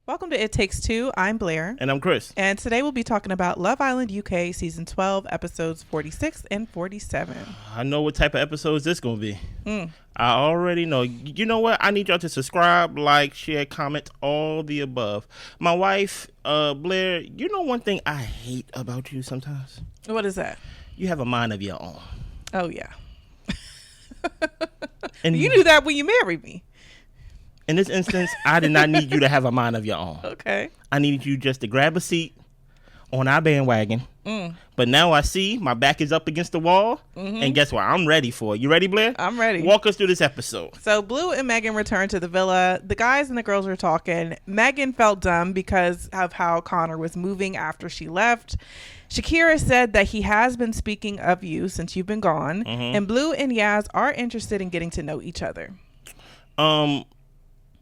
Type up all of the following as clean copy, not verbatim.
Welcome to It Takes Two. I'm Blair. And I'm Chris. And today we'll be talking about Love Island UK Season 12, Episodes 46 and 47. I know what type of episodes this going to be. I already know. You know what? I need y'all to subscribe, like, share, comment, all the above. My wife, Blair, you know one thing I hate about you sometimes? What is that? You have a mind of your own. Oh, yeah. And you knew that when you married me. In this instance, I did not need you to have a mind of your own. Okay. I needed you just to grab a seat on our bandwagon. But now I see my back is up against the wall. And guess what? I'm ready for it. You ready, Blair? I'm ready. Walk us through this episode. So Blue and Megan returned to the villa. The guys and the girls were talking. Megan felt dumb because of how Conor was moving after she left. Shakira said that he has been speaking of you since you've been gone. And Blue and Yaz are interested in getting to know each other.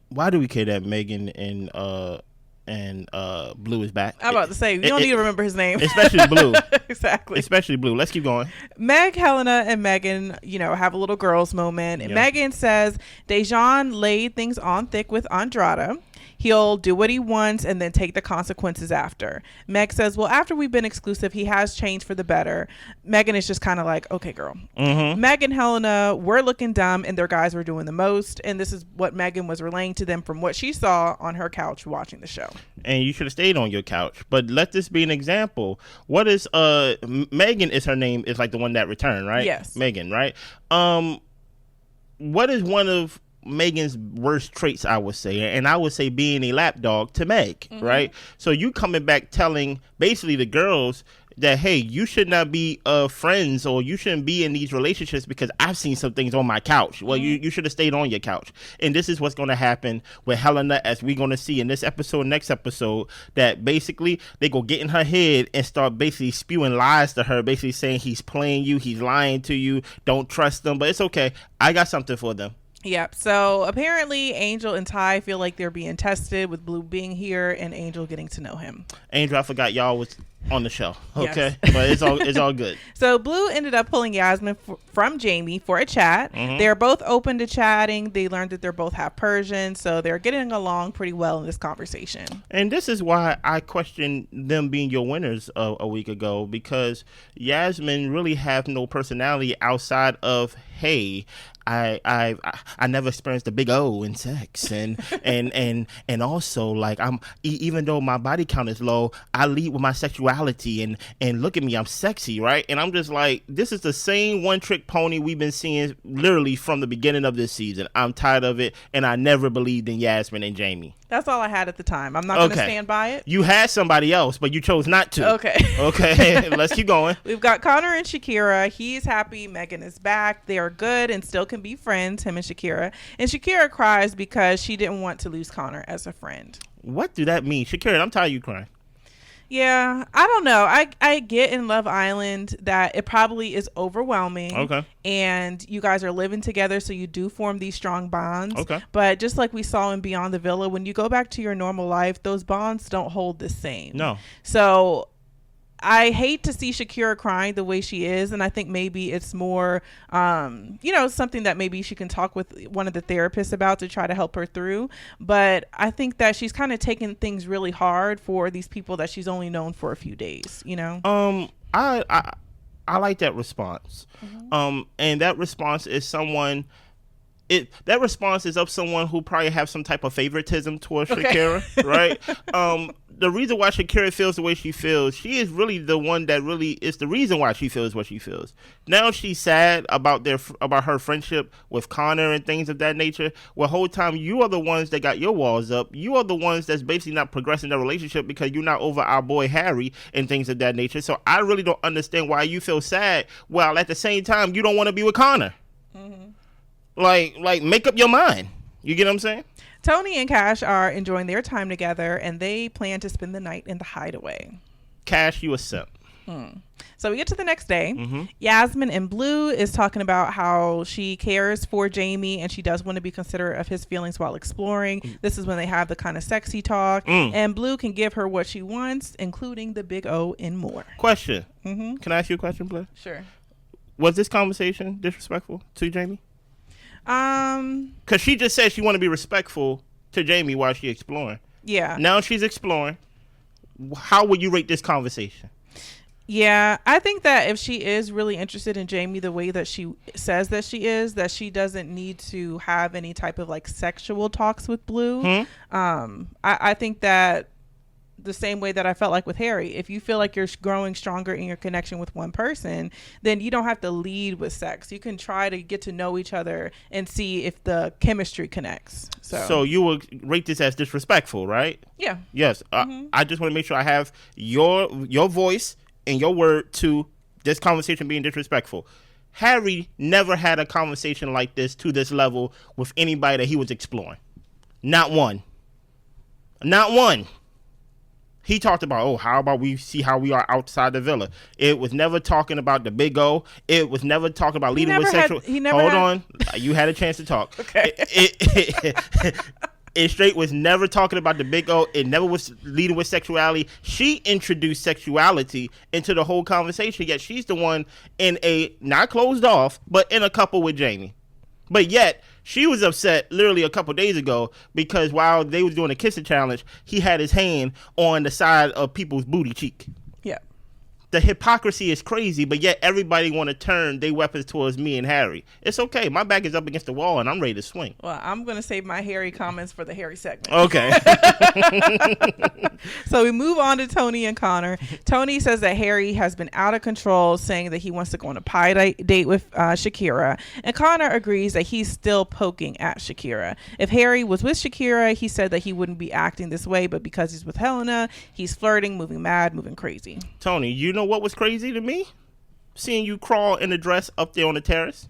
Why do we care that Megan and Blue is back? I'm about to say, you don't need to remember his name. Especially Blue. Exactly. Especially Blue. Let's keep going. Meg, Helena, and Megan, have a little girls moment. And Megan says Dejon laid things on thick with Andrada. He'll do what he wants and then take the consequences after. Meg says, well, after we've been exclusive, he has changed for the better. Megan is just kind of like, okay, girl. Meg and Helena were looking dumb and their guys were doing the most. And this is what Megan was relaying to them from what she saw on her couch watching the show. And you should have stayed on your couch. But let this be an example. What is, Megan is her name, is like the one that returned, right? Yes. Megan, right? What is one of Megan's worst traits, I would say, and I would say being a lapdog to Meg, right? So you coming back telling basically the girls that, hey, you should not be friends or you shouldn't be in these relationships because I've seen some things on my couch. Well, you should have stayed on your couch. And this is what's going to happen with Helena, as we're going to see in this episode, next episode, that basically they go get in her head and start basically spewing lies to her, basically saying he's playing you, he's lying to you, don't trust them. But it's okay. I got something for them. Yep. So apparently Angel and Ty feel like they're being tested with Blue being here and Angel getting to know him. Angel, I forgot y'all was on the show. Okay. Yes. But it's all good. So Blue ended up pulling Yasmin from Jamie for a chat. They're both open to chatting. They learned that they're both half Persian. So they're getting along pretty well in this conversation. And this is why I questioned them being your winners a week ago, because Yasmin really have no personality outside of, hey, I never experienced a big O in sex, and also, like, I'm even though my body count is low, I lead with my sexuality, and look at me, I'm sexy, right? And I'm just like, this is the same one trick pony we've been seeing literally from the beginning of this season. I'm tired of it, and I never believed in Yasmin and Jamie. That's all I had at the time. I'm not going to stand by it. You had somebody else, but you chose not to. Okay. Let's keep going. We've got Conor and Shakira. He's happy. Megan is back. They are good and still can be friends, him and Shakira. And Shakira cries because she didn't want to lose Conor as a friend. What do that mean? Shakira, I'm tired of you crying. Yeah, I don't know. I get in Love Island that it probably is overwhelming. Okay. And you guys are living together, so you do form these strong bonds. Okay. But just like we saw in Beyond the Villa, when you go back to your normal life, those bonds don't hold the same. No. So I hate to see Shakira crying the way she is, and I think maybe it's more, something that maybe she can talk with one of the therapists about to try to help her through. But I think that she's kind of taking things really hard for these people that she's only known for a few days, I like that response. And that response is that response is of someone who probably have some type of favoritism towards Shakira, right? The reason why Shakira feels the way she feels, she is really the one that really is the reason why she feels what she feels. Now she's sad about her friendship with Conor and things of that nature. Well, whole time you are the ones that got your walls up. You are the ones that's basically not progressing the relationship because you're not over our boy Harry and things of that nature. So I really don't understand why you feel sad while at the same time you don't want to be with Conor. Like make up your mind. You get what I'm saying? Toni and Cash are enjoying their time together, and they plan to spend the night in the hideaway. Cash, you a simp. So we get to the next day. Yasmin and Blue is talking about how she cares for Jamie and she does want to be considerate of his feelings while exploring. This is when they have the kind of sexy talk. And Blue can give her what she wants, including the big O and more. Question. Can I ask you a question, Blue? Sure. Was this conversation disrespectful to Jamie? Because she just said she want to be respectful to Jamie while she exploring. Yeah. Now she's exploring. How would you rate this conversation? Yeah, I think that if she is really interested in Jamie the way that she says that she doesn't need to have any type of like sexual talks with Blue. I think that the same way that I felt like with Harry, if you feel like you're growing stronger in your connection with one person, then you don't have to lead with sex. You can try to get to know each other and see if the chemistry connects. So you would rate this as disrespectful, right? Yeah. Yes. I just want to make sure I have your voice and your word to this conversation being disrespectful. Harry never had a conversation like this to this level with anybody that he was exploring. Not one. Not one. He talked about, how about we see how we are outside the villa. It was never talking about the big O. It was never talking about leading with sexual. Hold on. You had a chance to talk. Okay. It straight was never talking about the big O. It never was leading with sexuality. She introduced sexuality into the whole conversation, yet she's the one in a, not closed off, but in a couple with Jamie. But yet, she was upset literally a couple days ago because while they was doing a kissing challenge, he had his hand on the side of people's booty cheek. Yeah. The hypocrisy is crazy, but yet everybody want to turn their weapons towards me and Harry. It's okay. My back is up against the wall, and I'm ready to swing. Well, I'm going to save my Harry comments for the Harry segment. Okay. So we move on to Toni and Conor. Toni says that Harry has been out of control, saying that he wants to go on a pie date with Shakira. And Conor agrees that he's still poking at Shakira. If Harry was with Shakira, he said that he wouldn't be acting this way, but because he's with Helena, he's flirting, moving mad, moving crazy. Toni, you know what was crazy to me? Seeing you crawl in a dress up there on the terrace.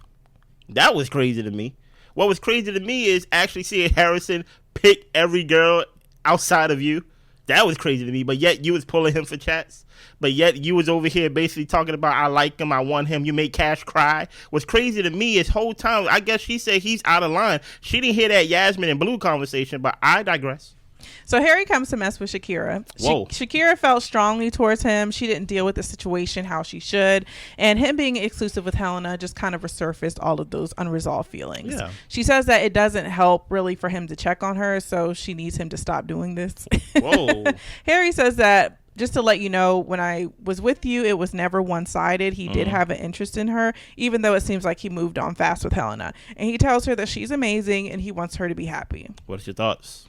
That was crazy to me. What was crazy to me is actually seeing Harrison pick every girl outside of you. That was crazy to me. But yet you was pulling him for chats. But yet you was over here basically talking about I like him, I want him, you make Cash cry. What's crazy to me is whole time, I guess she said he's out of line. She didn't hear that Yasmin and Blue conversation, but I digress. So Harry comes to mess with Shakira. Shakira felt strongly towards him. She didn't deal with the situation how she should. And him being exclusive with Helena just kind of resurfaced all of those unresolved feelings. Yeah. She says that it doesn't help really for him to check on her, so she needs him to stop doing this. Whoa. Harry says that, just to let you know, when I was with you, it was never one-sided. He did have an interest in her, even though it seems like he moved on fast with Helena. And he tells her that she's amazing and he wants her to be happy. What's your thoughts?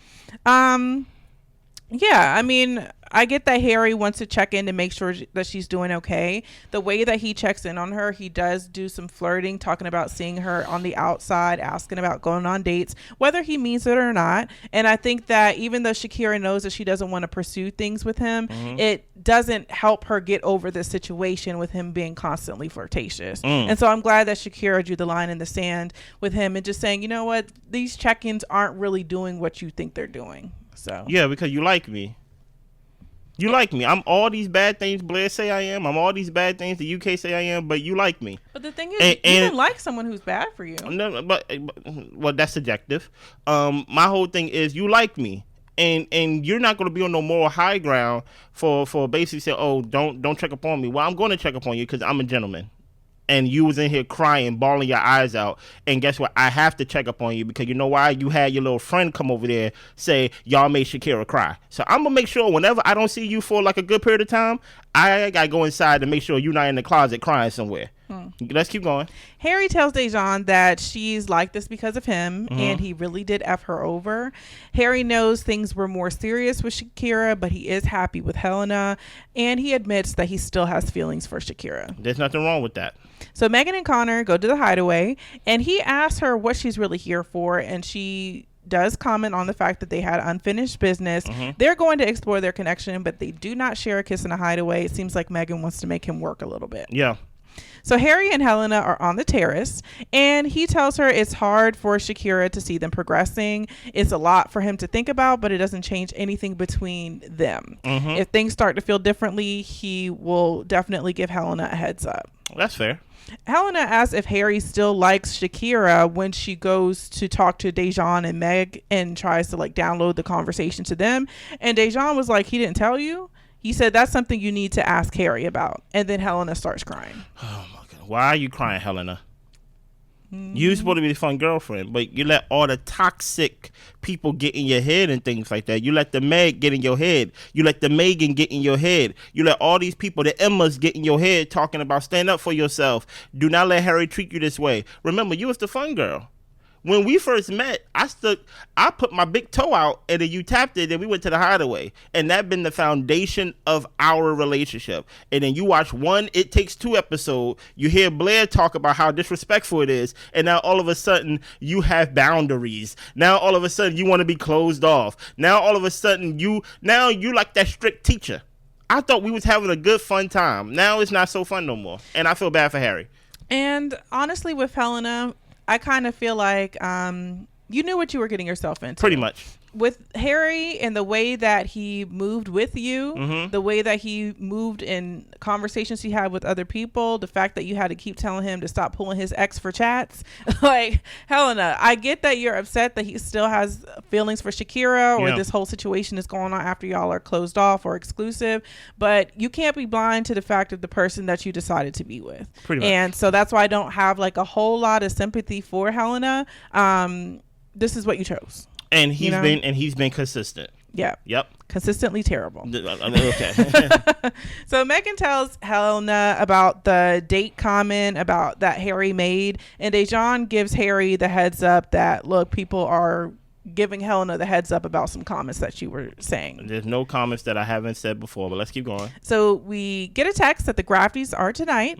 Yeah, I mean, I get that Harry wants to check in to make sure that she's doing okay. The way that he checks in on her, he does do some flirting, talking about seeing her on the outside, asking about going on dates, whether he means it or not. And I think that even though Shakira knows that she doesn't want to pursue things with him, it doesn't help her get over this situation with him being constantly flirtatious. And so I'm glad that Shakira drew the line in the sand with him and just saying, you know what, these check-ins aren't really doing what you think they're doing. So yeah, because you like me. You like me. I'm all these bad things Blair say I am. I'm all these bad things the UK say I am, but you like me. But the thing is, you didn't like someone who's bad for you. No, but well, that's subjective. My whole thing is you like me. And you're not going to be on no moral high ground for basically say, oh, don't check up on me. Well, I'm going to check up on you because I'm a gentleman. And you was in here crying, bawling your eyes out. And guess what? I have to check up on you because you know why? You had your little friend come over there say, y'all made Shakira cry. So I'm going to make sure whenever I don't see you for like a good period of time, I got to go inside to make sure you're not in the closet crying somewhere. Let's keep going. Harry tells Dejon that she's like this because of him, and he really did F her over. Harry knows things were more serious with Shakira, but he is happy with Helena, and he admits that he still has feelings for Shakira. There's nothing wrong with that. So Megan and Conor go to the hideaway, and he asks her what she's really here for, and she does comment on the fact that they had unfinished business. They're going to explore their connection, but they do not share a kiss in a hideaway. It seems like Megan wants to make him work a little bit. Yeah. So Harry and Helena are on the terrace, and he tells her it's hard for Shakira to see them progressing. It's a lot for him to think about, but it doesn't change anything between them. If things start to feel differently, he will definitely give Helena a heads up. That's fair. Helena asks if Harry still likes Shakira when she goes to talk to Dejon and Meg and tries to like download the conversation to them. And Dejon was like, he didn't tell you? He said, that's something you need to ask Harry about. And then Helena starts crying. Oh my God. Why are you crying, Helena? You're supposed to be the fun girlfriend, but you let all the toxic people get in your head and things like that. You let the Meg get in your head. You let the Megan get in your head. You let all these people, the Emmas, get in your head talking about stand up for yourself. Do not let Harry treat you this way. Remember, you was the fun girl. When we first met, I put my big toe out, and then you tapped it, and we went to the hideaway. And that been the foundation of our relationship. And then you watch one It Takes Two episode, you hear Blair talk about how disrespectful it is, and now all of a sudden, you have boundaries. Now all of a sudden, you want to be closed off. Now all of a sudden, you like that strict teacher. I thought we was having a good, fun time. Now it's not so fun no more. And I feel bad for Harry. And honestly, with Helena, I kind of feel like you knew what you were getting yourself into. Pretty much. With Harry and the way that he moved with you, the way that he moved in conversations he had with other people, the fact that you had to keep telling him to stop pulling his ex for chats. Like, Helena, I get that you're upset that he still has feelings for Shakira, or this whole situation is going on after y'all are closed off or exclusive, but you can't be blind to the fact of the person that you decided to be with. Pretty much. And so that's why I don't have like a whole lot of sympathy for Helena. This is what you chose. And he's been consistent. Yeah. Yep. Consistently terrible. Okay. So Megan tells Helena about the date comment about that Harry made, and Dejon gives Harry the heads up that, look, people are giving Helena the heads up about some comments that you were saying. There's no comments that I haven't said before, but let's keep going. So we get a text that the grafties are tonight.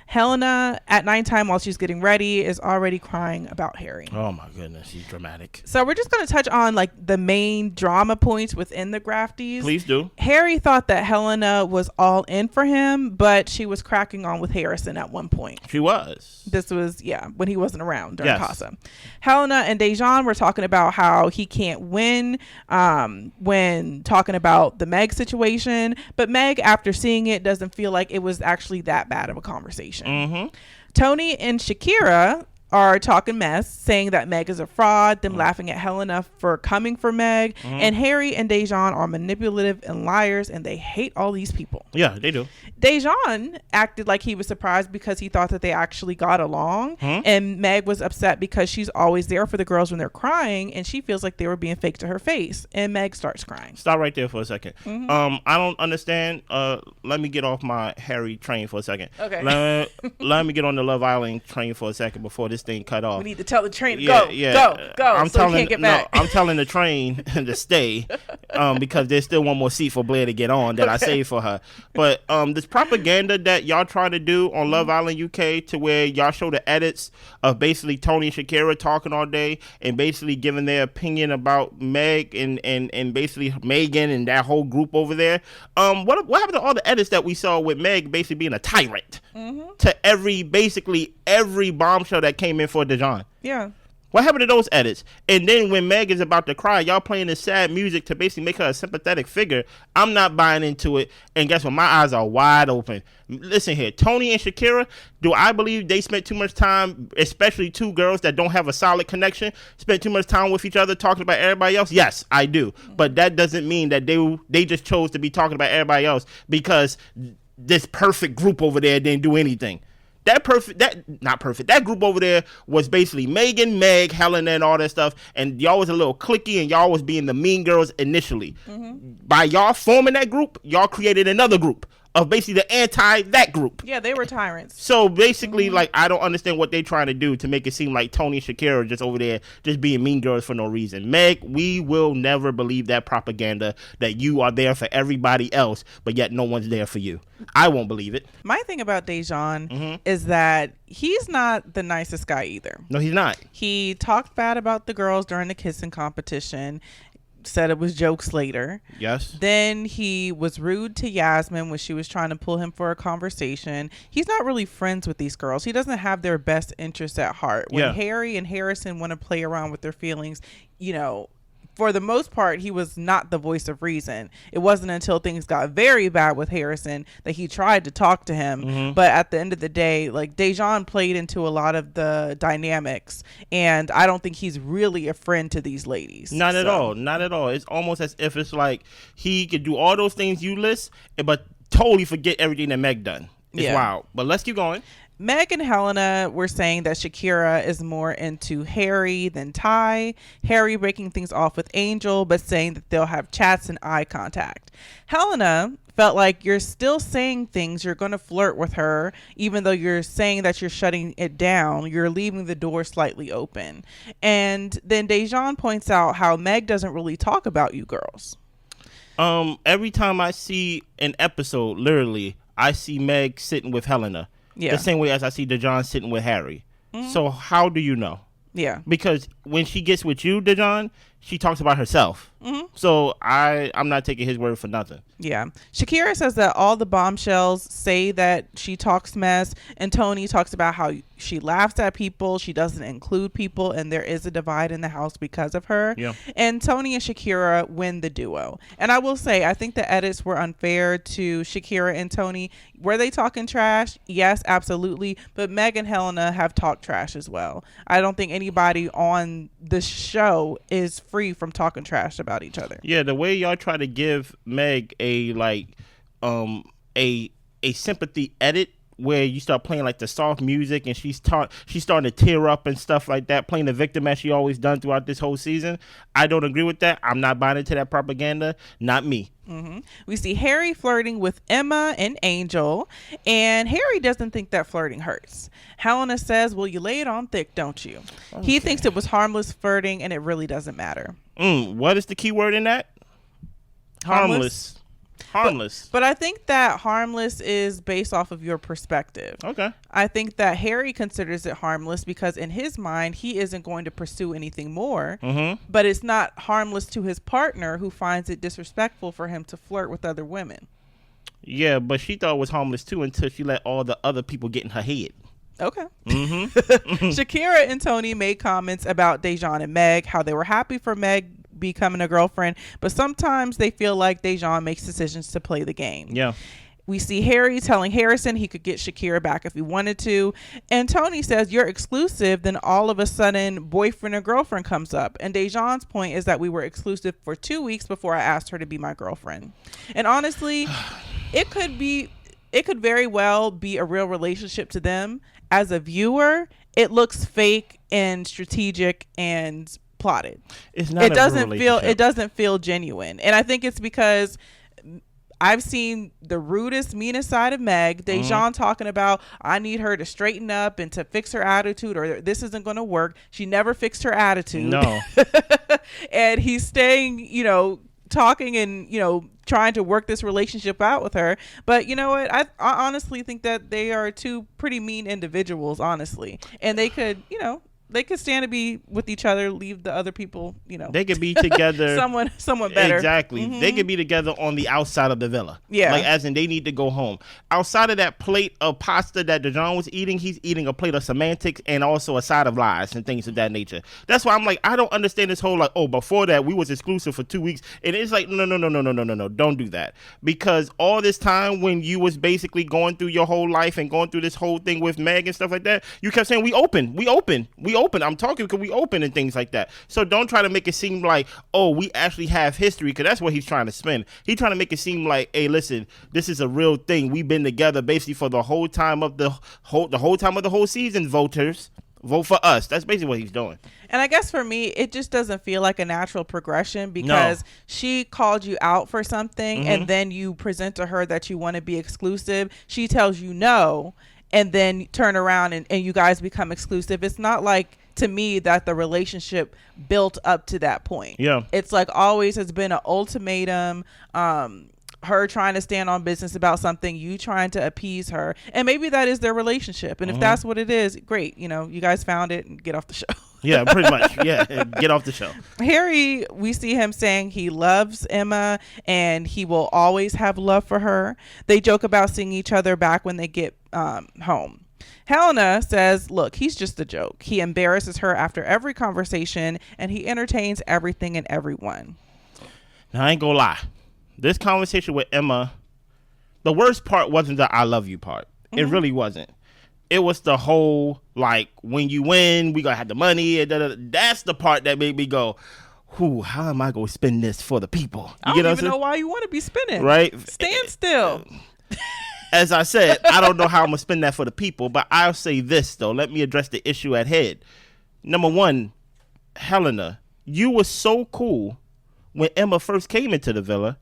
Helena, at nighttime while she's getting ready, is already crying about Harry. Oh my goodness, she's dramatic. So we're just going to touch on like the main drama points within the grafties. Please do. Harry thought that Helena was all in for him, but she was cracking on with Harrison at one point. She was. This was, when he wasn't around during Casa. Helena and Dejon were talking about how he can't win when talking about the Meg situation, but Meg, after seeing it, doesn't feel like it was actually that bad of a conversation. Toni and Shakira are talking mess, saying that Meg is a fraud, them laughing at Helena for coming for Meg, and Harry and Dejon are manipulative and liars, and they hate all these people. Yeah, they do. Dejon acted like he was surprised because he thought that they actually got along, and Meg was upset because she's always there for the girls when they're crying, and she feels like they were being fake to her face, and Meg starts crying. Stop right there for a second. I don't understand. Let me get off my Harry train for a second. Okay. Let me get on the Love Island train for a second before this thing cut off. We need to tell the train to go. I'm so telling, we can't get back. I'm telling the train to stay because there's still one more seat for Blair to get on that I saved for her. But this propaganda that y'all trying to do on Love Island UK, to where y'all show the edits of basically Toni and Shakira talking all day and basically giving their opinion about Meg and basically Megan and that whole group over there. What happened to all the edits that we saw with Meg basically being a tyrant to basically every bombshell that came in for Dejon? Yeah. What happened to those edits? And then when Meg is about to cry, y'all playing this sad music to basically make her a sympathetic figure. I'm not buying into it. And guess what? My eyes are wide open. Listen here. Toni and Shakira, do I believe they spent too much time, especially two girls that don't have a solid connection, spent too much time with each other talking about everybody else? Yes, I do. But that doesn't mean that they just chose to be talking about everybody else because this perfect group over there didn't do anything. That group over there was basically Megan, Meg, Helena, and all that stuff. And y'all was a little cliquey, and y'all was being the mean girls initially. By y'all forming that group, y'all created another group of basically the that group. Yeah, they were tyrants. So basically, like, I don't understand what they're trying to do to make it seem like Toni and Shakira are just over there just being mean girls for no reason. Meg, we will never believe that propaganda that you are there for everybody else, but yet no one's there for you. I won't believe it. My thing about Dejon is that he's not the nicest guy either. No, he's not. He talked bad about the girls during the kissing competition, said it was jokes later. Yes. Then he was rude to Yasmin when she was trying to pull him for a conversation. He's not really friends with these girls. He doesn't have their best interests at heart. When Harry and Harrison want to play around with their feelings, for the most part, he was not the voice of reason. It wasn't until things got very bad with Harrison that he tried to talk to him. But at the end of the day, like, Dejon played into a lot of the dynamics, and I don't think he's really a friend to these ladies. Not at all. Not at all. It's almost as if it's like he could do all those things you list, but totally forget everything that Meg done. It's wild. But let's keep going. Meg and Helena were saying that Shakira is more into Harry than Ty. Harry breaking things off with Angel, but saying that they'll have chats and eye contact. Helena felt like you're still saying things. You're going to flirt with her, even though you're saying that you're shutting it down. You're leaving the door slightly open. And then Dejon points out how Meg doesn't really talk about you girls. Every time I see an episode, literally, I see Meg sitting with Helena. Yeah. The same way as I see Dejon sitting with Harry. Mm-hmm. So how do you know? Yeah. Because when she gets with you, Dejon, she talks about herself. Mm-hmm. So I'm not taking his word for nothing. Yeah. Shakira says that all the bombshells say that she talks mess, and Toni talks about how she laughs at people, she doesn't include people, and there is a divide in the house because of her. Yeah. And Toni and Shakira win the duo. And I will say, I think the edits were unfair to Shakira and Toni. Were they talking trash? Yes, absolutely. But Meg and Helena have talked trash as well. I don't think anybody on the show is free from talking trash about each other. Yeah, the way y'all try to give Meg a sympathy edit where you start playing like the soft music and she's starting to tear up and stuff like that, playing the victim as she always done throughout this whole season. I don't agree with that. I'm not buying into that propaganda. Not me. Mm-hmm. We see Harry flirting with Emma and Angel, and Harry doesn't think that flirting hurts. Helena says, well, you lay it on thick, don't you? Okay. He thinks it was harmless flirting and it really doesn't matter. What is the key word in that? Harmless. But I think that harmless is based off of your perspective. Okay. I think that Harry considers it harmless because in his mind, he isn't going to pursue anything more. Mm-hmm. But it's not harmless to his partner who finds it disrespectful for him to flirt with other women. Yeah, but she thought it was harmless too until she let all the other people get in her head. Okay. Mm-hmm. Shakira and Toni made comments about Dejon and Meg, how they were happy for Meg becoming a girlfriend, but sometimes they feel like Dejon makes decisions to play the game. Yeah. We see Harry telling Harrison he could get Shakira back if he wanted to, and Toni says you're exclusive, then all of a sudden boyfriend or girlfriend comes up, and Dejon's point is that we were exclusive for 2 weeks before I asked her to be my girlfriend. And honestly, it could very well be a real relationship to them. As a viewer, it looks fake and strategic and plotted. It doesn't feel genuine, and I think it's because I've seen the rudest, meanest side of Meg. Dejon talking about I need her to straighten up and to fix her attitude, or this isn't going to work. She never fixed her attitude. No. And he's staying, talking and trying to work this relationship out with her. But you know what, I honestly think that they are two pretty mean individuals, honestly, and they could stand to be with each other, leave the other people, they could be together. someone better. Exactly. Mm-hmm. They could be together on the outside of the villa. Yeah. Like as in they need to go home. Outside of that plate of pasta that Dejon was eating, he's eating a plate of semantics and also a side of lies and things of that nature. That's why I'm like, I don't understand this whole before that we was exclusive for 2 weeks. And it's like, no. Don't do that. Because all this time when you was basically going through your whole life and going through this whole thing with Meg and stuff like that, you kept saying we open. I'm talking because we open and things like that. So don't try to make it seem like, we actually have history, because that's what he's trying to spin. He's trying to make it seem like, hey, listen, this is a real thing. We've been together basically for the whole time of the whole season. Voters, vote for us. That's basically what he's doing. And I guess for me, it just doesn't feel like a natural progression, because she called you out for something, and then you present to her that you want to be exclusive. She tells you no, and then turn around and you guys become exclusive. It's not like, to me, that the relationship built up to that point. Yeah. It's like always has been an ultimatum, her trying to stand on business about something, you trying to appease her. And maybe that is their relationship. And if that's what it is, great. You guys found it, and get off the show. Yeah, pretty much. Yeah, get off the show. Harry, we see him saying he loves Emma and he will always have love for her. They joke about seeing each other back when they get home. Helena says, look, he's just a joke. He embarrasses her after every conversation, and he entertains everything and everyone. Now, I ain't gonna lie. This conversation with Emma, the worst part wasn't the I love you part. It really wasn't. It was the whole, like, when you win, we gonna have the money. And that's the part that made me go, how am I gonna spend this for the people? I don't even know why you want to be spinning. Right? Stand still. as I said, I don't know how I'm going to spin that for the people, but I'll say this, though. Let me address the issue at hand. Number one, Helena, you were so cool when Emma first came into the villa,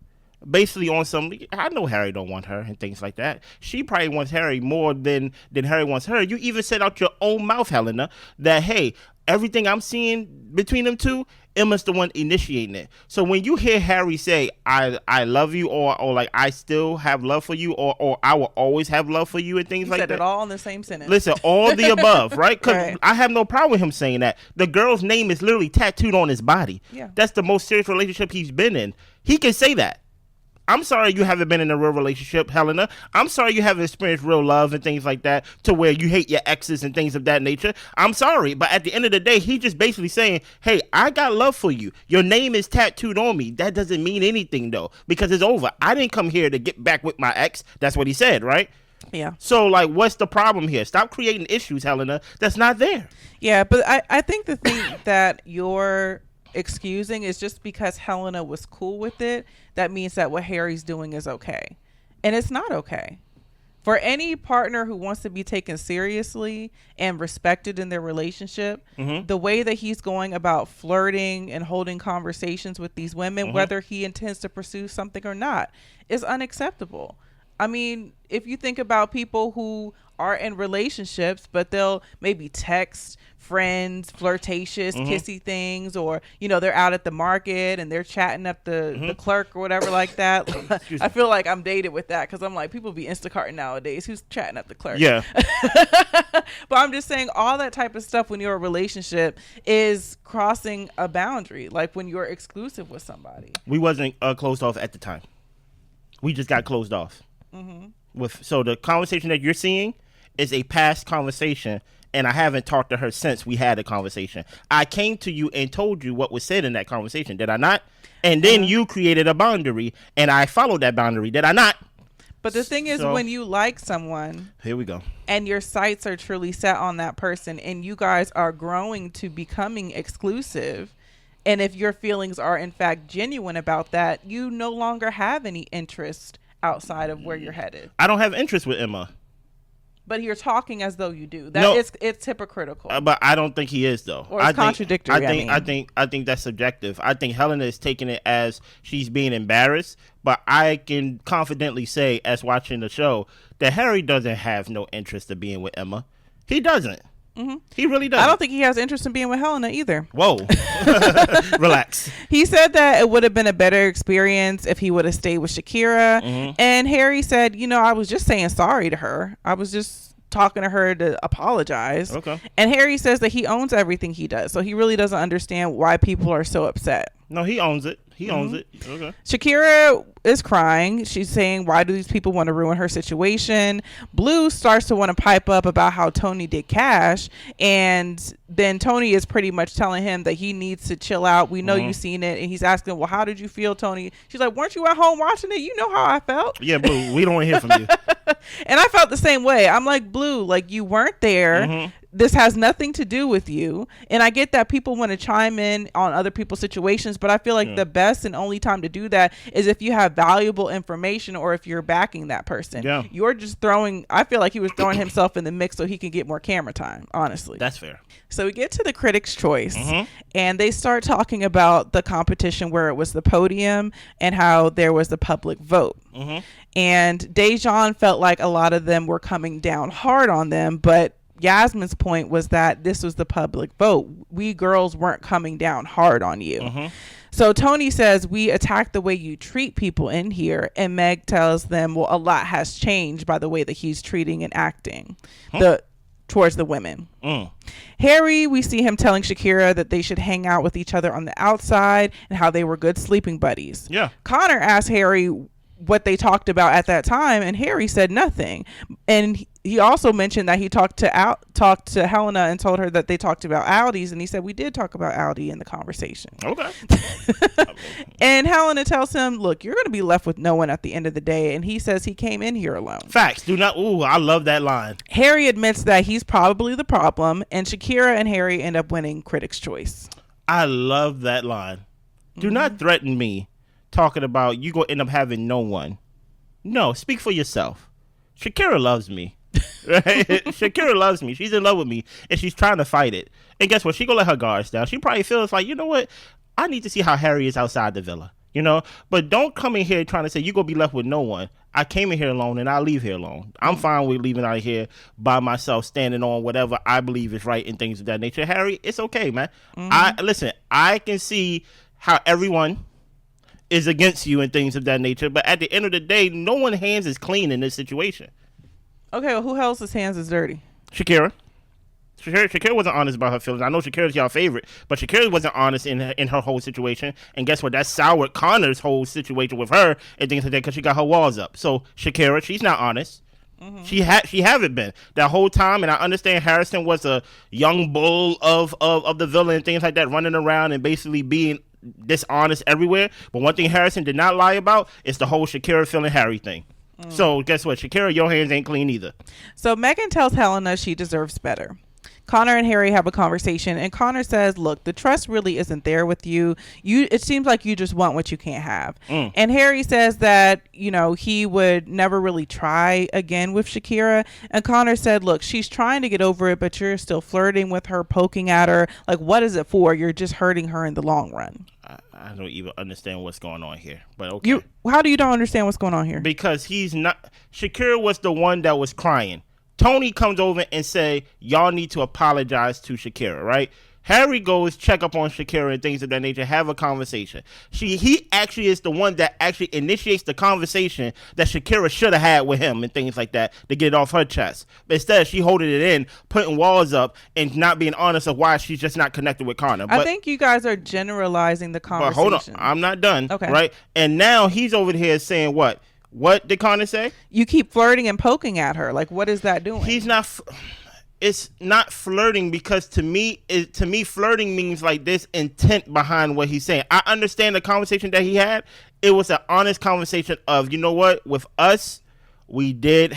basically on some, I know Harry don't want her and things like that. She probably wants Harry more than Harry wants her. You even said out your own mouth, Helena, that, hey, everything I'm seeing between them two, Emma's the one initiating it. So when you hear Harry say, I love you, or like, I still have love for you, or I will always have love for you and things like that. He said it all in the same sentence. Listen, all the above, right? Because right. I have no problem with him saying that. The girl's name is literally tattooed on his body. Yeah. That's the most serious relationship he's been in. He can say that. I'm sorry you haven't been in a real relationship, Helena. I'm sorry you haven't experienced real love and things like that, to where you hate your exes and things of that nature. I'm sorry. But at the end of the day, he's just basically saying, hey, I got love for you. Your name is tattooed on me. That doesn't mean anything, though, because it's over. I didn't come here to get back with my ex. That's what he said, right? Yeah. So, like, what's the problem here? Stop creating issues, Helena, that's not there. Yeah, but I think the thing that you're excusing is just because Helena was cool with it, that means that what Harry's doing is okay. And it's not okay. For any partner who wants to be taken seriously and respected in their relationship, the way that he's going about flirting and holding conversations with these women, whether he intends to pursue something or not, is unacceptable. I mean, if you think about people who are in relationships, but they'll maybe text friends, flirtatious, kissy things, or, you know, they're out at the market and they're chatting up the clerk or whatever like that. I feel like I'm dated with that, because I'm like, people be Instacarting nowadays. Who's chatting up the clerk? Yeah. But I'm just saying, all that type of stuff when you're in a relationship is crossing a boundary, like when you're exclusive with somebody. We wasn't closed off at the time. We just got closed off. So the conversation that you're seeing is a past conversation, and I haven't talked to her since we had a conversation. I came to you and told you what was said in that conversation, did I not? And then you created a boundary, and I followed that boundary, did I not? But the thing is, when you like someone, here we go, and your sights are truly set on that person, and you guys are growing to becoming exclusive, and if your feelings are in fact genuine about that, you no longer have any interest outside of where you're headed. I don't have interest with Emma. But you're talking as though you do. It's hypocritical. But I don't think he is, though. Or it's contradictory. I think that's subjective. I think Helena is taking it as she's being embarrassed. But I can confidently say, as watching the show, that Harry doesn't have no interest in being with Emma. He doesn't. He really doesn't. I don't think he has interest in being with Helena either. Whoa. Relax. He said that it would have been a better experience if he would have stayed with Shakira. And Harry said, you know, I was just saying sorry to her. I was just talking to her to apologize. Okay. And Harry says that he owns everything he does. So he really doesn't understand why people are so upset. No, he owns it. He owns it. Okay. Shakira is crying. She's saying, why do these people want to ruin her situation? Blue starts to want to pipe up about how Toni did cash. And then Toni is pretty much telling him that he needs to chill out. We know you've seen it. And he's asking, well, how did you feel, Toni? She's like, weren't you at home watching it? You know how I felt. Yeah, Blue, we don't want to hear from you. And I felt the same way. I'm like, Blue, like, you weren't there. This has nothing to do with you. And I get that people want to chime in on other people's situations, but I feel like the best and only time to do that is if you have valuable information or if you're backing that person. Yeah. You're just I feel like he was throwing himself in the mix so he can get more camera time, honestly. That's fair. So we get to the Critics' Choice, and they start talking about the competition where it was the podium and how there was the public vote. And Dejon felt like a lot of them were coming down hard on them, but Yasmin's point was that this was the public vote. We girls weren't coming down hard on you. So Toni says, we attack the way you treat people in here. And Meg tells them, well, a lot has changed by the way that he's treating and acting towards the women. Harry, we see him telling Shakira that they should hang out with each other on the outside and how they were good sleeping buddies. Yeah. Conor asked Harry what they talked about at that time, and Harry said nothing. And he also mentioned that he talked to Helena and told her that they talked about Aldi's, and he said, we did talk about Aldi in the conversation. Okay. And Helena tells him, look, you're going to be left with no one at the end of the day. And he says he came in here alone. Facts. I love that line. Harry admits that he's probably the problem, and Shakira and Harry end up winning Critics' Choice. I love that line. Do not threaten me talking about you going to end up having no one. No, speak for yourself. Shakira loves me. Right? Shakira loves me. She's in love with me, and she's trying to fight it. And guess what? She gonna let her guards down. She probably feels like, you know what? I need to see how Harry is outside the villa. You know, but don't come in here trying to say you gonna be left with no one. I came in here alone, and I'll leave here alone. I'm fine with leaving out of here by myself, standing on whatever I believe is right and things of that nature. Harry, it's okay, man. I can see how everyone is against you and things of that nature, but at the end of the day, no one's hands is clean in this situation. Okay, well, who else's hands is dirty? Shakira wasn't honest about her feelings. I know Shakira's y'all favorite, but Shakira wasn't honest in her whole situation. And guess what? That soured Conor's whole situation with her and things like that because she got her walls up. So Shakira, she's not honest. Mm-hmm. She haven't been that whole time. And I understand Harrison was a young bull of the villa and things like that, running around and basically being dishonest everywhere. But one thing Harrison did not lie about is the whole Shakira feeling Harry thing. So guess what? Shakira, your hands ain't clean either. So Megan tells Helena she deserves better. Conor and Harry have a conversation, and Conor says, look, the trust really isn't there with you. It seems like you just want what you can't have. And Harry says that, you know, he would never really try again with Shakira. And Conor said, look, she's trying to get over it, but you're still flirting with her, poking at her. Like, what is it for? You're just hurting her in the long run. I don't even understand what's going on here, but okay. How do you don't understand what's going on here? Because Shakira was the one that was crying. Toni comes over and say, y'all need to apologize to Shakira, right? Harry goes check up on Shakira and things of that nature, have a conversation. He actually is the one that actually initiates the conversation that Shakira should have had with him and things like that to get it off her chest. But instead, she holding it in, putting walls up, and not being honest of why she's just not connected with Conor. I think you guys are generalizing the conversation. But hold on, I'm not done. Okay. Right? And now he's over here saying what? What did Conor say? You keep flirting and poking at her. Like, what is that doing? He's not... It's not flirting because to me, flirting means like this intent behind what he's saying. I understand the conversation that he had. It was an honest conversation of, you know what, with us, I did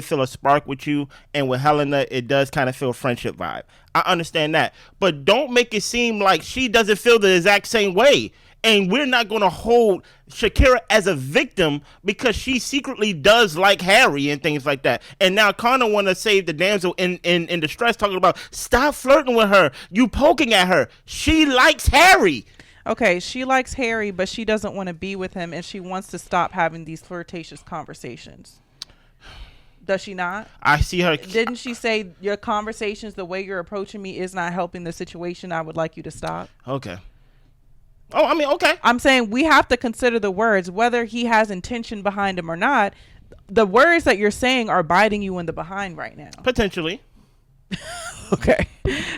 feel a spark with you, and with Helena, it does kind of feel friendship vibe. I understand that. But don't make it seem like she doesn't feel the exact same way. And we're not going to hold Shakira as a victim because she secretly does like Harry and things like that. And now Conor want to save the damsel in distress, talking about stop flirting with her. You poking at her. She likes Harry. Okay, she likes Harry, but she doesn't want to be with him, and she wants to stop having these flirtatious conversations. Does she not? I see her. Didn't she say your conversations, the way you're approaching me is not helping the situation? I would like you to stop. Okay. Oh, I mean, okay. I'm saying we have to consider the words, whether he has intention behind them or not. The words that you're saying are biting you in the behind right now. Potentially. Okay.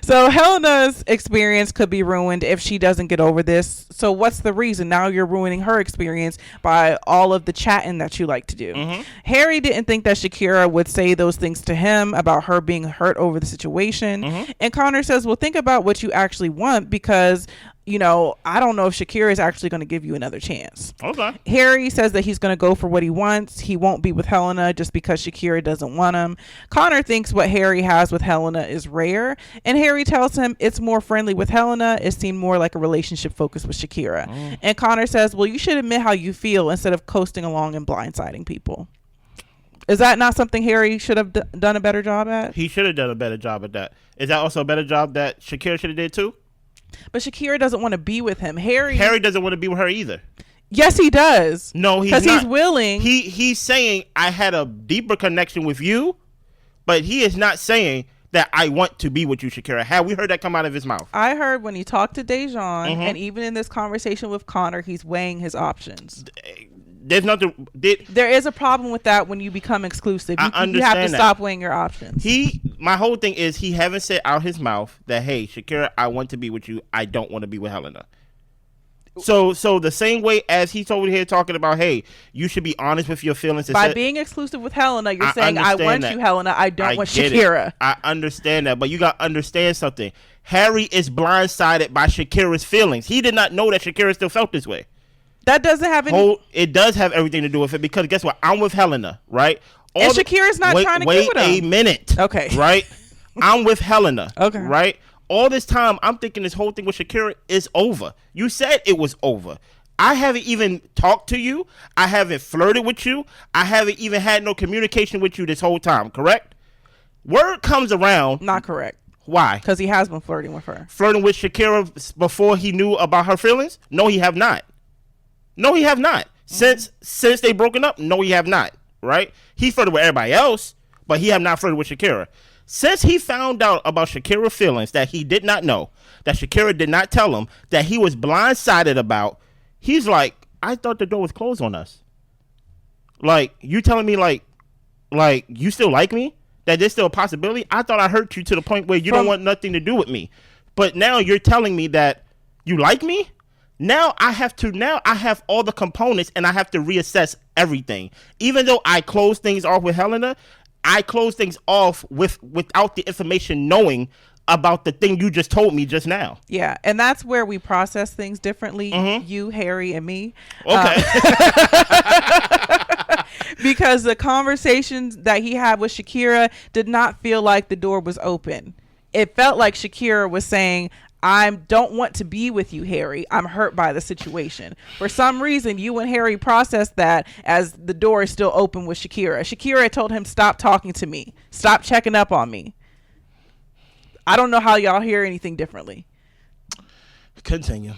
So Helena's experience could be ruined if she doesn't get over this. So what's the reason? Now you're ruining her experience by all of the chatting that you like to do. Mm-hmm. Harry didn't think that Shakira would say those things to him about her being hurt over the situation. Mm-hmm. And Conor says, well, think about what you actually want, because you know, I don't know if Shakira is actually going to give you another chance. Okay. Harry says that he's going to go for what he wants. He won't be with Helena just because Shakira doesn't want him. Conor thinks what Harry has with Helena is rare, and Harry tells him it's more friendly with Helena. It seemed more like a relationship focused with Shakira. And Conor says, well, you should admit how you feel instead of coasting along and blindsiding people. Is that not something Harry should have done a better job at? He should have done a better job at that. Is that also a better job that Shakira should have did too? But Shakira doesn't want to be with him. Harry doesn't want to be with her either. Yes, he does. No, he's not. Because he's willing. He's saying I had a deeper connection with you, but he is not saying that I want to be with you, Shakira. Have we heard that come out of his mouth? I heard when he talked to Dejon, and even in this conversation with Conor, he's weighing his options. There's nothing. There is a problem with that when you become exclusive. You have to stop weighing your options. My whole thing is he haven't said out his mouth that, hey, Shakira, I want to be with you. I don't want to be with Helena. So the same way as he's over here talking about, hey, you should be honest with your feelings. By being exclusive with Helena, you're saying, I want you, Helena. I don't want Shakira. I understand that, but you got to understand something. Harry is blindsided by Shakira's feelings. He did not know that Shakira still felt this way. That doesn't have any... It does have everything to do with it, because guess what? I'm with Helena, right? And Shakira's not trying to get with him. Wait a minute. Okay. Right? I'm with Helena. Okay. Right? All this time, I'm thinking this whole thing with Shakira is over. You said it was over. I haven't even talked to you. I haven't flirted with you. I haven't even had no communication with you this whole time, correct? Word comes around. Not correct. Why? Because he has been flirting with her. Flirting with Shakira before he knew about her feelings? No, he have not. No, he have not. Since they broken up? No, he have not. Right? He flirted with everybody else, but he have not flirted with Shakira. Since he found out about Shakira's feelings that he did not know, that Shakira did not tell him, that he was blindsided about, he's like, I thought the door was closed on us. Like, you telling me like you still like me? That there's still a possibility? I thought I hurt you to the point where you don't want nothing to do with me. But now you're telling me that you like me? Now I have all the components and I have to reassess everything. Even though I closed things off with Helena, I closed things off without the information knowing about the thing you just told me just now. Yeah, and that's where we process things differently, you, Harry, and me. Okay. Because the conversations that he had with Shakira did not feel like the door was open. It felt like Shakira was saying, I don't want to be with you, Harry. I'm hurt by the situation. For some reason, you and Harry processed that as the door is still open with Shakira. Shakira told him, stop talking to me. Stop checking up on me. I don't know how y'all hear anything differently. Continue.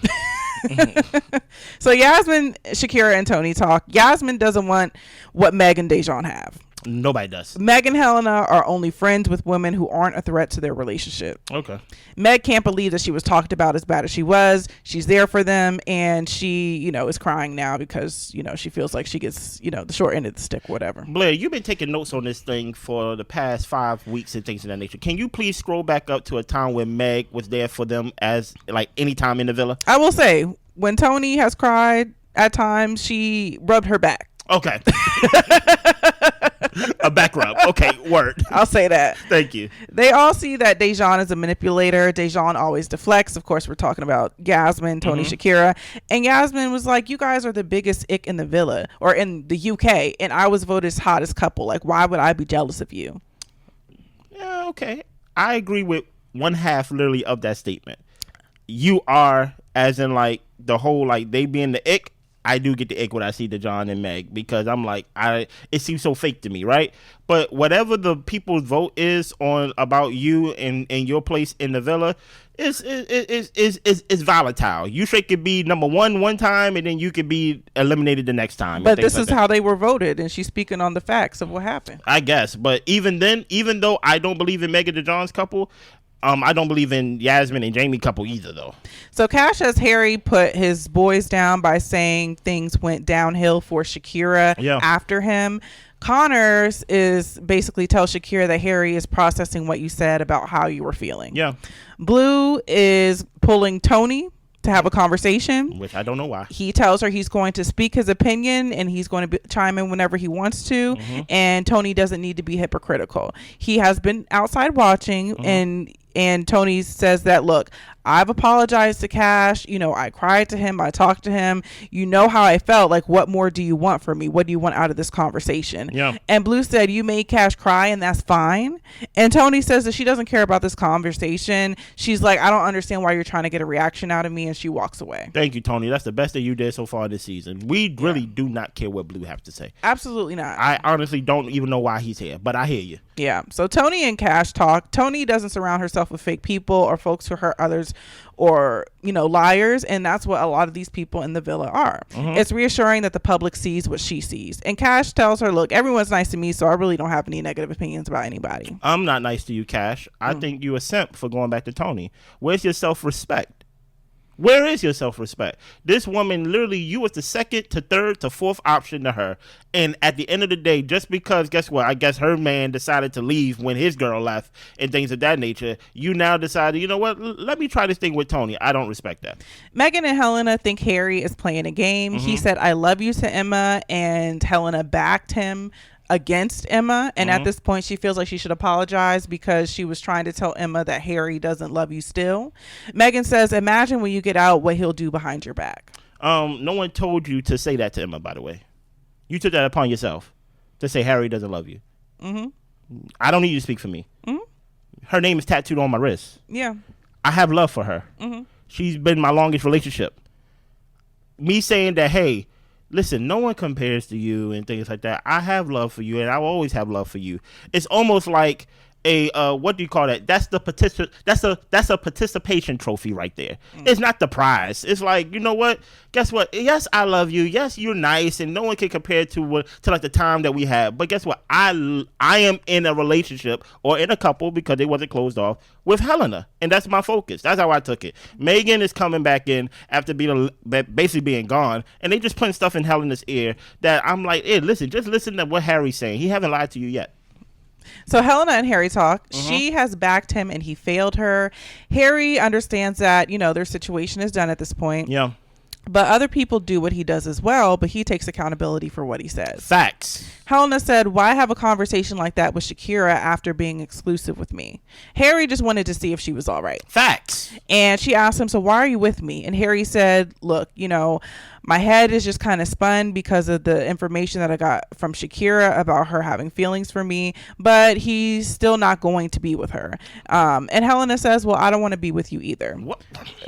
So Yasmin, Shakira, and Toni talk. Yasmin doesn't want what Meg and Dejon have. Nobody does. Meg and Helena are only friends with women who aren't a threat to their relationship. Okay. Meg can't believe that she was talked about as bad as she was. She's there for them, and she, is crying now because, she feels like she gets, the short end of the stick, whatever. Blair, you've been taking notes on this thing for the past 5 weeks and things of that nature. Can you please scroll back up to a time when Meg was there for them as, like, any time in the villa? I will say, when Toni has cried at times, she rubbed her back. Okay. A back rub. Okay, word. I'll say that. Thank you. They all see that Dejon is a manipulator. Dejon always deflects. Of course, we're talking about Yasmin, Toni, Shakira. And Yasmin was like, you guys are the biggest ick in the villa or in the UK. And I was voted hottest couple. Like, why would I be jealous of you? Yeah, okay. I agree with one half literally of that statement. You are, as in like the whole, like they being the ick. I do get the ick when I see Dejon and Meg because I'm like, it seems so fake to me, right? But whatever the people's vote is on about you and your place in the villa is volatile. You could be number one time and then you could be eliminated the next time. But this is how they were voted, and she's speaking on the facts of what happened. I guess, but even then, even though I don't believe in Meg and Dejon's couple, I don't believe in Yasmin and Jamie couple either, though. So Cash has Harry put his boys down by saying things went downhill for Shakira after him. Connors is basically tells Shakira that Harry is processing what you said about how you were feeling. Yeah. Blue is pulling Toni to have a conversation, which I don't know why. He tells her he's going to speak his opinion and he's going to chime in whenever he wants to, and Toni doesn't need to be hypocritical. He has been outside watching, and Toni says that, look, I've apologized to Cash. I cried to him. I talked to him. You know how I felt. Like, what more do you want from me? What do you want out of this conversation? Yeah. And Blue said, you made Cash cry, and that's fine. And Toni says that she doesn't care about this conversation. She's like, I don't understand why you're trying to get a reaction out of me, and she walks away. Thank you, Toni. That's the best that you did so far this season. We really do not care what Blue have to say. Absolutely not. I honestly don't even know why he's here, but I hear you. Yeah. So Toni and Cash talk. Toni doesn't surround herself with fake people or folks who hurt others or liars, and that's what a lot of these people in the villa are. It's reassuring that the public sees what she sees. And Cash tells her, look, everyone's nice to me, so I really don't have any negative opinions about anybody. I'm not nice to you, Cash. I think you a simp for going back to Toni. Where's your self-respect? Where is your self-respect? This woman, literally, you was the second to third to fourth option to her. And at the end of the day, just because, guess what? I guess her man decided to leave when his girl left and things of that nature. You now decided, you know what? Let me try this thing with Toni. I don't respect that. Megan and Helena think Harry is playing a game. He said, I love you to Emma, and Helena backed him against Emma, and at this point she feels like she should apologize because she was trying to tell Emma that Harry doesn't love you still. Megan says, imagine when you get out what he'll do behind your back. No one told you to say that to Emma, by the way. You took that upon yourself to say Harry doesn't love you. I don't need you to speak for me. Her name is tattooed on my wrist. Yeah. I have love for her. She's been my longest relationship. me saying that, hey, listen, no one compares to you and things like that. I have love for you, and I will always have love for you. It's almost like a what do you call that? That's a participation trophy right there. It's not the prize. It's like, you know what? Guess what? Yes, I love you. Yes, you're nice, and no one can compare to like the time that we had. But guess what? I am in a relationship or in a couple, because it wasn't closed off, with Helena, and that's my focus. That's how I took it. Megan is coming back in after basically being gone, and they just putting stuff in Helena's ear that I'm like, hey, listen, just listen to what Harry's saying. He haven't lied to you yet. So Helena and Harry talk. She has backed him and he failed her. Harry understands that, their situation is done at this point. Yeah. But other people do what he does as well, but he takes accountability for what he says. Facts. Helena said, why have a conversation like that with Shakira after being exclusive with me? Harry just wanted to see if she was all right. Facts. And she asked him, so why are you with me? And Harry said, look, my head is just kind of spun because of the information that I got from Shakira about her having feelings for me, but he's still not going to be with her. And Helena says, well, I don't want to be with you either. What?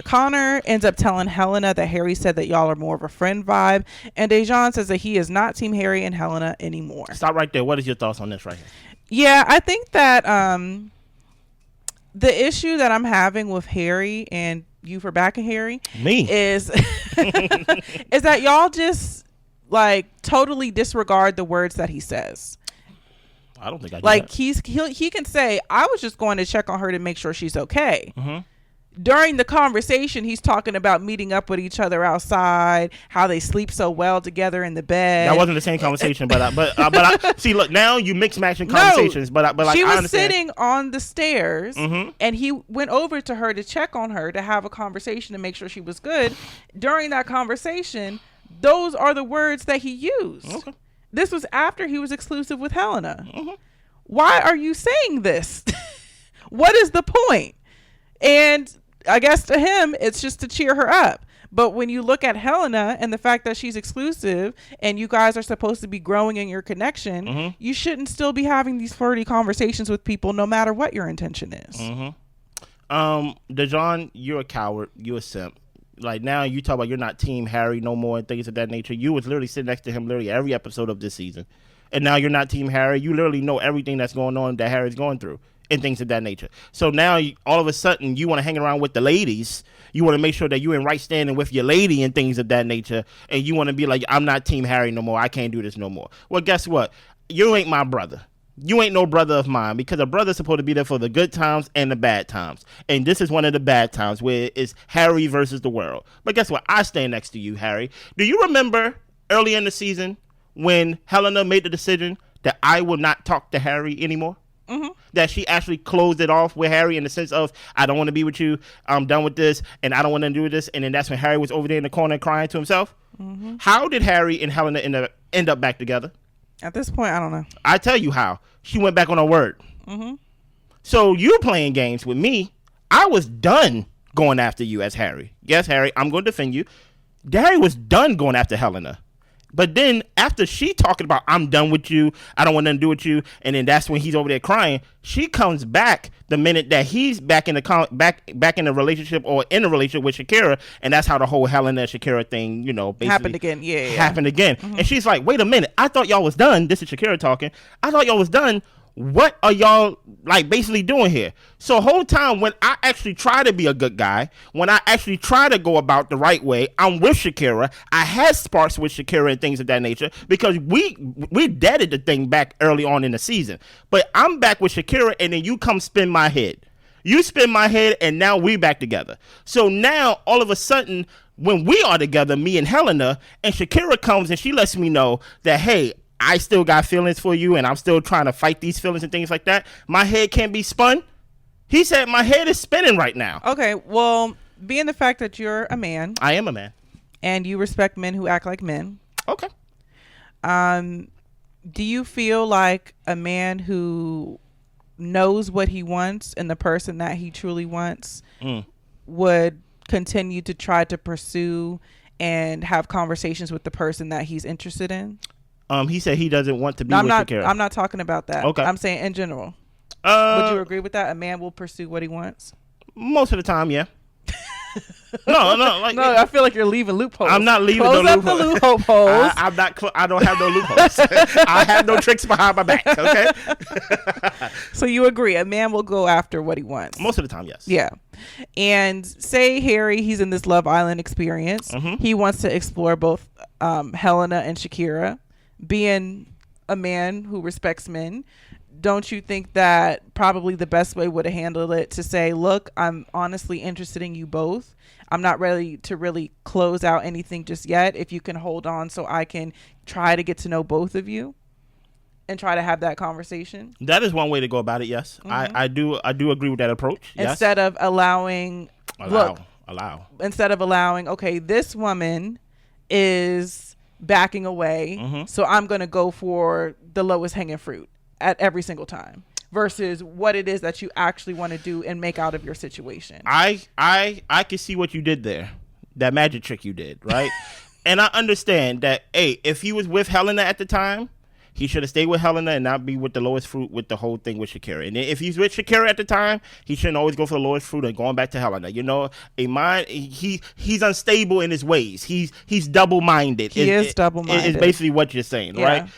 Conor ends up telling Helena that Harry said that y'all are more of a friend vibe. And dejon says that he is not Team Harry and Helena anymore. Stop right there. What is your thoughts on this right here? Yeah, I think that the issue that I'm having with Harry, and you for backing Harry, is is that y'all just like totally disregard the words that he says. I don't think I do like that. He can say, I was just going to check on her to make sure she's okay. During the conversation, he's talking about meeting up with each other outside, how they sleep so well together in the bed. That wasn't the same conversation, but I see. Look, now you mix matching conversations. But like, she was I understand. sitting on the stairs, and he went over to her to check on her, to have a conversation to make sure she was good. During that conversation, those are the words that he used. Okay. This was after he was exclusive with Helena. Why are you saying this? What is the point? And I guess to him, it's just to cheer her up. But when you look at Helena and the fact that she's exclusive and you guys are supposed to be growing in your connection, you shouldn't still be having these flirty conversations with people, no matter what your intention is. Dejon, you're a coward. You're a simp. Like, now you talk about you're not Team Harry no more and things of that nature. You was literally sitting next to him literally every episode of this season. And now you're not Team Harry. You literally know everything that's going on that Harry's going through and things of that nature. So now all of a sudden you want to hang around with the ladies. You want to make sure that you're in right standing with your lady and things of that nature. And you want to be like, I'm not Team Harry no more. I can't do this no more. Well, guess what? You ain't my brother. You ain't no brother of mine, because a brother's supposed to be there for the good times and the bad times. And this is one of the bad times, where it's Harry versus the world. But guess what? I stand next to you, Harry. Do you remember early in the season when Helena made the decision that I will not talk to Harry anymore? That she actually closed it off with Harry in the sense of, I don't want to be with you, I'm done with this, and I don't want to do this. And then that's when Harry was over there in the corner crying to himself. How did Harry and Helena end up back together? At this point, I don't know. I tell you how. She went back on her word. So you playing games with me. I was done going after you as Harry. Yes, Harry, I'm going to defend you. Harry was done going after Helena. But then after she talking about, I'm done with you, I don't want nothing to do with you, and then that's when he's over there crying, she comes back the minute that he's back in the back in a relationship or in a relationship with Shakira, and that's how the whole Helena Shakira thing, basically happened again. Yeah. Happened again. And she's like, wait a minute, I thought y'all was done. This is Shakira talking. I thought y'all was done. What are y'all like basically doing here? So whole time when I actually try to be a good guy, when I actually try to go about the right way, I'm with Shakira. I had sparks with Shakira and things of that nature because we deaded the thing back early on in the season. But I'm back with Shakira, and then you come spin my head. You spin my head, and now we back together. So now all of a sudden, when we are together, me and Helena, and Shakira comes and she lets me know that, hey, I still got feelings for you, and I'm still trying to fight these feelings and things like that. My head can't be spun. He said my head is spinning right now. Okay, well, being the fact that you're a man. I am a man. And you respect men who act like men. Okay. Do you feel like a man who knows what he wants and the person that he truly wants would continue to try to pursue and have conversations with the person that he's interested in? He said he doesn't want to be with Shakira. I'm not talking about that. Okay. I'm saying in general. Would you agree with that? A man will pursue what he wants? Most of the time, yeah. No, like no. I feel like you're leaving loopholes. I'm not leaving Close no up loopholes. the loopholes. I'm not. I don't have no loopholes. I have no tricks behind my back. Okay. So you agree? A man will go after what he wants. Most of the time, yes. Yeah. And say Harry, he's in this Love Island experience. He wants to explore both Helena and Shakira. Being a man who respects men, don't you think that probably the best way would have handled it to say, look, I'm honestly interested in you both. I'm not ready to really close out anything just yet. If you can hold on so I can try to get to know both of you and try to have that conversation. That is one way to go about it. Yes. I do agree with that approach. Instead of allowing, instead of allowing, okay, this woman is backing away. So I'm going to go for the lowest hanging fruit at every single time versus what it is that you actually want to do and make out of your situation. I can see what you did there, that magic trick you did, right? And I understand that, hey, if he was with Helena at the time, he should have stayed with Helena and not be with the lowest fruit with the whole thing with Shakira. And if he's with Shakira at the time, he shouldn't always go for the lowest fruit and going back to Helena. You know, he's unstable in his ways. He's double-minded. He is double-minded. Is basically what you're saying, yeah. right?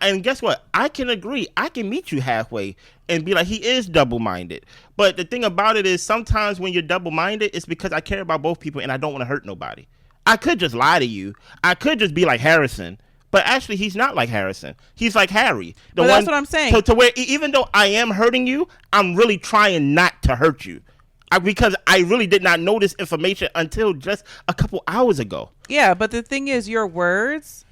And guess what? I can agree. I can meet you halfway and be like, he is double-minded. But the thing about it is sometimes when you're double-minded, it's because I care about both people and I don't want to hurt nobody. I could just lie to you. I could just be like Harrison. But actually, he's not like Harrison. He's like Harry. But that's what I'm saying. To where even though I am hurting you, I'm really trying not to hurt you. Because I really did not know this information until just a couple hours ago. Yeah, but the thing is, your words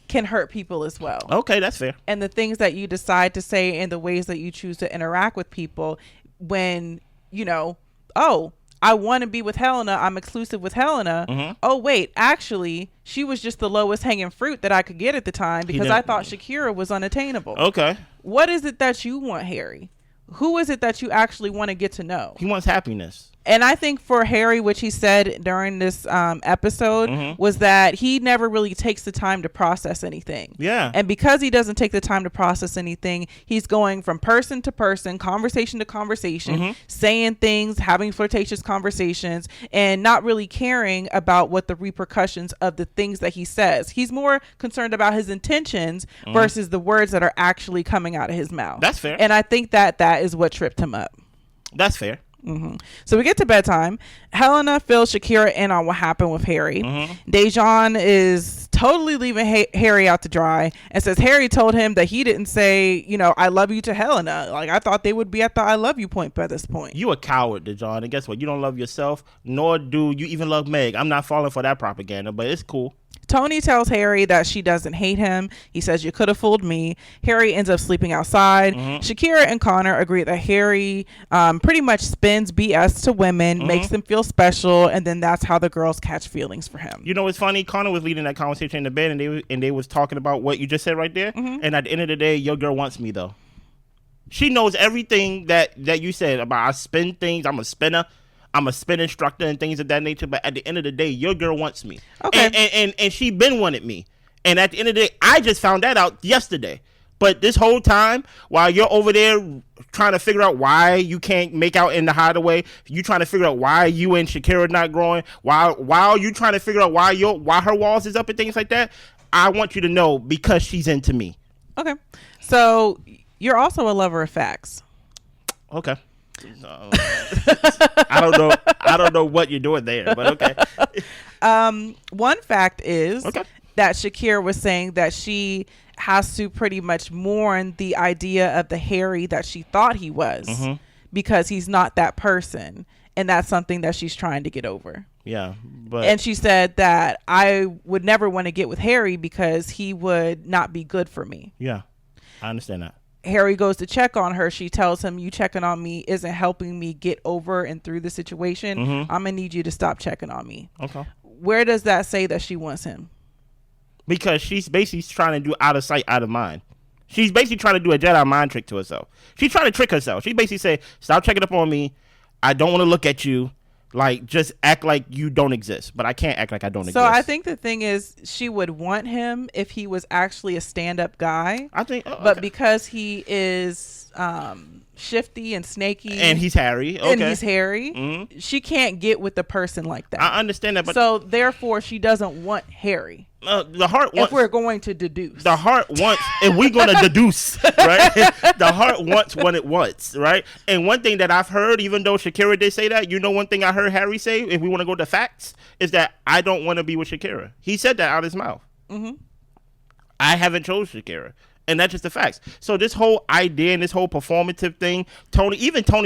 can hurt people as well. Okay, that's fair. And the things that you decide to say and the ways that you choose to interact with people when, you know, oh, I want to be with Helena. I'm exclusive with Helena. Oh, wait, actually, she was just the lowest hanging fruit that I could get at the time because I thought Shakira was unattainable. Okay. What is it that you want, Harry? Who is it that you actually want to get to know? He wants happiness. And I think for Harry, which he said during this episode, was that he never really takes the time to process anything. Yeah. And because he doesn't take the time to process anything, he's going from person to person, conversation to conversation, saying things, having flirtatious conversations, and not really caring about what the repercussions of the things that he says. He's more concerned about his intentions versus the words that are actually coming out of his mouth. That's fair. And I think that that is what tripped him up. That's fair. So we get to bedtime. Helena fills Shakira in on what happened with Harry. Dejon is totally leaving Harry out to dry and says Harry told him that he didn't say, you know, I love you to Helena. Like, I thought they would be at the I love you point by this point. You a coward, Dejon. And guess what? You don't love yourself, nor do you even love Meg. I'm not falling for that propaganda, but it's cool. Toni tells Harry that she doesn't hate him. He says, you could have fooled me. Harry ends up sleeping outside. Shakira and Conor agree that Harry pretty much spins BS to women, makes them feel special, and then that's how the girls catch feelings for him. You know what's funny? Conor was leading that conversation in the bed, and they was talking about what you just said right there. And at the end of the day, your girl wants me, though. She knows everything that you said about I spin things. I'm a spinner. I'm a spin instructor and things of that nature, but at the end of the day, your girl wants me. Okay. And she been wanted me. And at the end of the day, I just found that out yesterday. But this whole time, while you're over there trying to figure out why you can't make out in the hideaway, you trying to figure out why you and Shakira not growing, while you trying to figure out why her walls is up and things like that, I want you to know because she's into me. Okay. So you're also a lover of facts. Okay. I don't know what you're doing there, but okay. One fact is that Shakira was saying that she has to pretty much mourn the idea of the Harry that she thought he was because he's not that person, and that's something that she's trying to get over. Yeah, and she said that I would never want to get with Harry because he would not be good for me. Yeah, I understand that. Harry goes to check on her. She tells him, you checking on me isn't helping me get over and through the situation. I'm going to need you to stop checking on me. Okay. Where does that say that she wants him? Because she's basically trying to do out of sight, out of mind. She's basically trying to do a Jedi mind trick to herself. She's trying to trick herself. She basically say, stop checking up on me. I don't want to look at you. Like, just act like you don't exist. But I can't act like I don't exist. So I think the thing is, she would want him if he was actually a stand-up guy. I think, but because he is shifty and snaky, and he's Harry. Okay. And he's Harry. She can't get with the person like that. I understand that, but so therefore she doesn't want Harry. The heart wants, if we're going to deduce, the heart wants, if we're going to deduce, right? The heart wants what it wants, right? And one thing that I've heard, even though Shakira did say that, one thing I heard Harry say, if we want to go to facts, is that I don't want to be with Shakira. He said that out of his mouth. I haven't chose Shakira. And that's just the facts. So this whole idea and this whole performative thing, Toni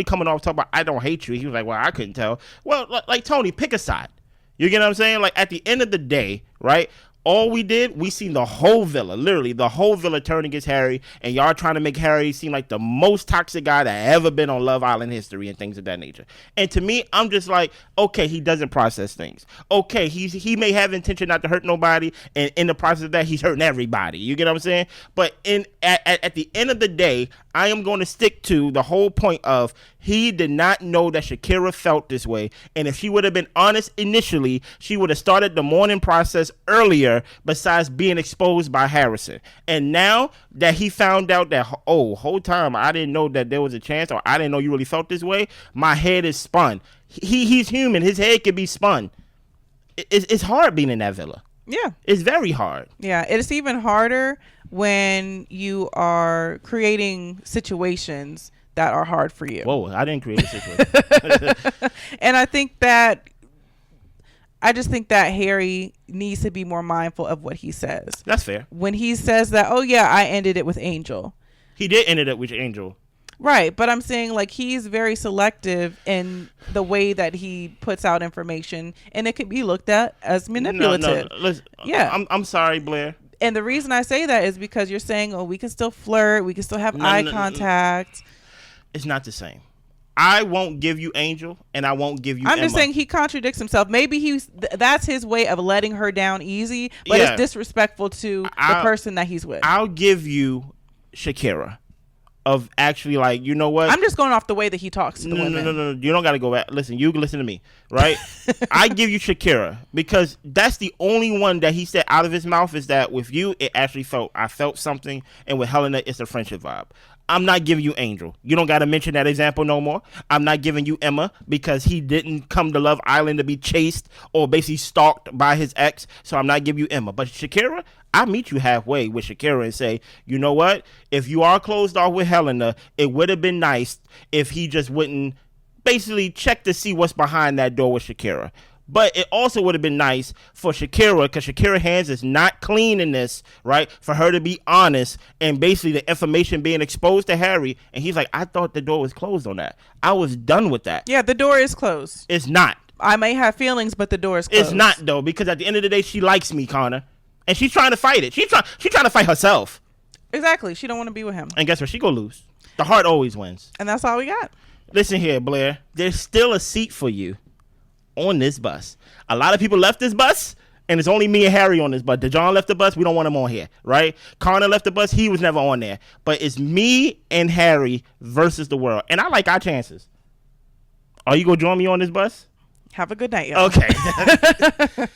coming off talking about, I don't hate you. He was like, well, I couldn't tell. Well, like Toni, pick a side. You get what I'm saying? Like at the end of the day, right? All we seen the whole villa, literally the whole villa turn against Harry, and y'all trying to make Harry seem like the most toxic guy that ever been on Love Island history and things of that nature. And to me, I'm just like, okay, he doesn't process things. Okay, he may have intention not to hurt nobody, and in the process of that, he's hurting everybody. You get what I'm saying? But at the end of the day, I am going to stick to the whole point of he did not know that Shakira felt this way. And if she would have been honest initially, she would have started the mourning process earlier besides being exposed by Harrison. And now that he found out that, whole time I didn't know that there was a chance, or I didn't know you really felt this way, my head is spun. He's human. His head can be spun. It's hard being in that villa. Yeah. It's very hard. Yeah. It's even harder when you are creating situations that are hard for you. Whoa, I didn't create a situation. And I just think that Harry needs to be more mindful of what he says. That's fair. When he says that, oh yeah, I ended it with Angel. He did end it with Angel. Right, but I'm saying like he's very selective in the way that he puts out information, and it could be looked at as manipulative. No, listen, yeah. I'm sorry, Blair. And the reason I say that is because you're saying, oh, we can still flirt, we can still have eye contact. It's not the same. I won't give you Angel, and I won't give you I'm Emma. just saying he contradicts himself. Maybe that's his way of letting her down easy, but it's disrespectful to the person that he's with. I'll give you Shakira. Of actually, like, you know what? I'm just going off the way that he talks to the women. No. You don't got to go back. Listen, you can listen to me, right? I give you Shakira because that's the only one that he said out of his mouth is that with you, it actually I felt something. And with Helena, it's a friendship vibe. I'm not giving you Angel. You don't got to mention that example no more. I'm not giving you Emma because he didn't come to Love Island to be chased or basically stalked by his ex. So I'm not giving you Emma. But Shakira, I meet you halfway with Shakira and say, you know what? If you are closed off with Helena, it would have been nice if he just wouldn't basically check to see what's behind that door with Shakira. But it also would have been nice for Shakira, because Shakira's hands is not clean in this, right? For her to be honest and basically the information being exposed to Harry. And he's like, I thought the door was closed on that. I was done with that. Yeah, the door is closed. It's not. I may have feelings, but the door is closed. It's not, though, because at the end of the day, she likes me, Conor. And she's trying to fight it. She's trying to fight herself. Exactly. She don't want to be with him. And guess what? She gonna lose. The heart always wins. And that's all we got. Listen here, Blair. There's still a seat for you on this bus. A lot of people left this bus, and it's only me and Harry on this bus. Dejon left the bus. We don't want him on here, right? Conor left the bus. He was never on there. But it's me and Harry versus the world. And I like our chances. Are you going to join me on this bus? Have a good night, y'all. Okay.